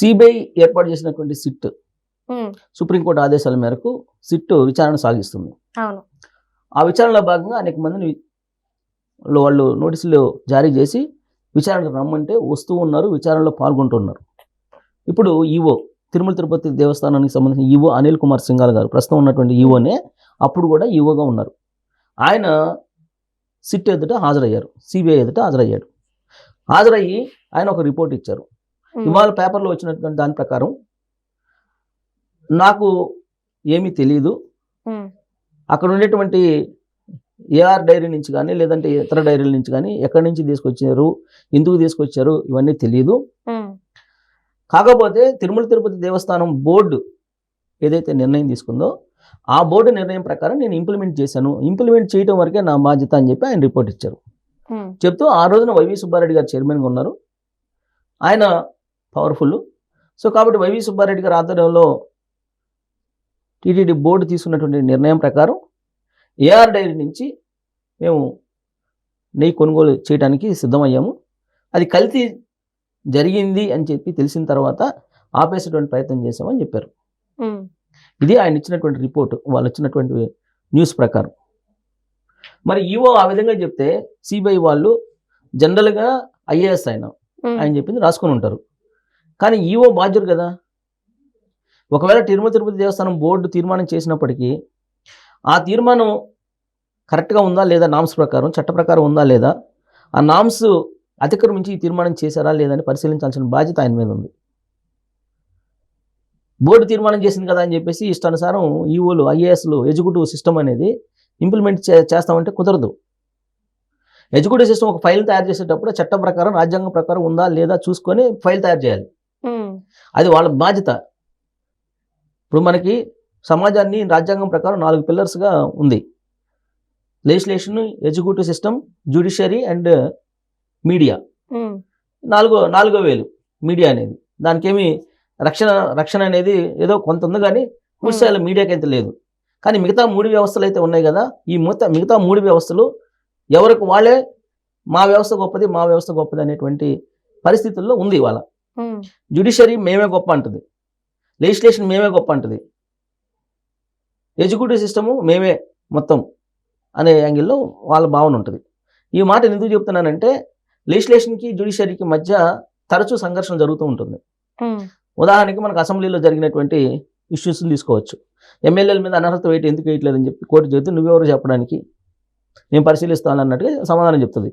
CBI ఏర్పాటు చేసినటువంటి SIT ఉమ్, supreme court ఆదేశాల మేరకు సిట్ విచారణ సాగిస్తుంది. అవును. ఆ విచారణలో భాగంగా అనేక మందిని వాళ్ళు నోటీసులు జారీ చేసి విచారణకు రమ్మంటే వస్తూ ఉన్నారు, విచారణలో పాల్గొంటున్నారు. ఇప్పుడు ఈవో తిరుమల తిరుపతి దేవస్థానానికి సంబంధించిన ఈవో అనిల్ కుమార్ సింఘాల్ గారు ప్రస్తుతం ఉన్నటువంటి ఈవోనే అప్పుడు కూడా ఈవోగా ఉన్నారు. ఆయన సిట్ ఎదుట హాజరయ్యారు, సిబిఐ ఎదుట హాజరయ్యాడు. హాజరయ్యి ఆయన ఒక రిపోర్ట్ ఇచ్చారు. ఉమ్, ఇవాళ పేపర్లో వచ్చినటువంటి దాని ప్రకారం నాకు ఏమీ తెలియదు, ఉమ్, అక్కడ ఉండేటువంటి ఏఆర్ డైరీ నుంచి కానీ లేదంటే ఇతర డైరీల నుంచి కానీ ఎక్కడి నుంచి తీసుకొచ్చారు, ఎందుకు తీసుకొచ్చారు ఇవన్నీ తెలియదు. ఉమ్, కాకపోతే తిరుమల తిరుపతి దేవస్థానం బోర్డు ఏదైతే నిర్ణయం తీసుకుందో ఆ బోర్డు నిర్ణయం ప్రకారం నేను ఇంప్లిమెంట్ చేశాను, ఇంప్లిమెంట్ చేయడం వరకే నా బాధ్యత అని చెప్పి ఆయన రిపోర్ట్ ఇచ్చారు. ఉమ్, చెప్తూ ఆ రోజున వైవి సుబ్బారెడ్డి గారు చైర్మన్గా ఉన్నారు, ఆయన పవర్ఫుల్. సో కాబట్టి వైవి సుబ్బారెడ్డి గారి ఆధ్వర్యంలో టీటీడీ బోర్డు తీసుకున్నటువంటి నిర్ణయం ప్రకారం ఏఆర్ డైరీ నుంచి మేము నెయ్యి కొనుగోలు చేయడానికి సిద్ధమయ్యాము. అది కల్తీ జరిగింది అని చెప్పి తెలిసిన తర్వాత ఆపేసేటువంటి ప్రయత్నం చేశామని చెప్పారు. ఉమ్, ఇది ఆయన ఇచ్చినటువంటి రిపోర్ట్, వాళ్ళు ఇచ్చినటువంటి న్యూస్ ప్రకారం. మరి ఈవో ఆ విధంగా చెప్తే సిబిఐ వాళ్ళు జనరల్గా ఐఏఎస్ ఉమ్, ఆయన చెప్పింది రాసుకొని ఉంటారు. కానీ ఈవో బాధ్యుడు కదా. ఒకవేళ తిరుమల తిరుపతి దేవస్థానం బోర్డు తీర్మానం చేసినప్పటికీ ఆ తీర్మానం కరెక్ట్గా ఉందా లేదా, నామ్స్ ప్రకారం చట్ట ప్రకారం ఉందా లేదా, ఆ నామ్స్ అతిక్రమించి ఈ తీర్మానం చేశారా లేదని పరిశీలించాల్సిన బాధ్యత ఆయన మీద ఉంది. బోర్డు తీర్మానం చేసింది కదా అని చెప్పేసి ఇష్టానుసారం ఈఓలు ఐఏఎస్లు ఎగ్జిక్యూటివ్ సిస్టమ్ అనేది ఇంప్లిమెంట్ చేస్తామంటే కుదరదు. ఎగ్జిక్యూటివ్ సిస్టమ్ ఒక ఫైల్ తయారు చేసేటప్పుడు చట్టం ప్రకారం రాజ్యాంగం ప్రకారం ఉందా లేదా చూసుకొని ఫైల్ తయారు చేయాలి. ఉమ్, అది వాళ్ళ బాధ్యత. ఇప్పుడు మనకి సమాజాన్ని రాజ్యాంగం ప్రకారం 4 పిల్లర్స్గా ఉంది: legislation, executive system, judiciary and media. Um, నాలుగో వేలు మీడియా అనేది. దానికేమి రక్షణ అనేది ఏదో కొంత ఉంది, కానీ పూర్తిస్థాయిలో మీడియాకి అయితే లేదు. కానీ మిగతా 3 వ్యవస్థలు అయితే ఉన్నాయి కదా, ఈ మిగతా 3 వ్యవస్థలు ఎవరికి వాళ్ళే మా వ్యవస్థ గొప్పది, మా వ్యవస్థ గొప్పది అనేటువంటి పరిస్థితుల్లో ఉంది ఇవాళ. ఉమ్, జ్యుడిషియరీ మేమే గొప్ప అంటుంది, లెజిస్లేషన్ మేమే గొప్ప అంటుంది, ఎగ్జిక్యూటివ్ సిస్టము మేమే మొత్తం అనే యాంగిల్లో వాళ్ళ భావన ఉంటుంది. ఈ మాట ఎందుకు చెప్తున్నానంటే లెజిస్లేషన్కి జ్యుడిషియరీకి మధ్య తరచూ సంఘర్షణ జరుగుతూ ఉంటుంది. ఉమ్, ఉదాహరణకి మనకు అసెంబ్లీలో జరిగినటువంటి ఇష్యూస్ని తీసుకోవచ్చు. ఎమ్మెల్యేల మీద అనర్హత వేయటం ఎందుకు వేయట్లేదని చెప్పి కోర్టు చెబితే నువ్వెవరు చెప్పడానికి, నేను పరిశీలిస్తాను అన్నట్టుగా సమాధానం చెప్తుంది.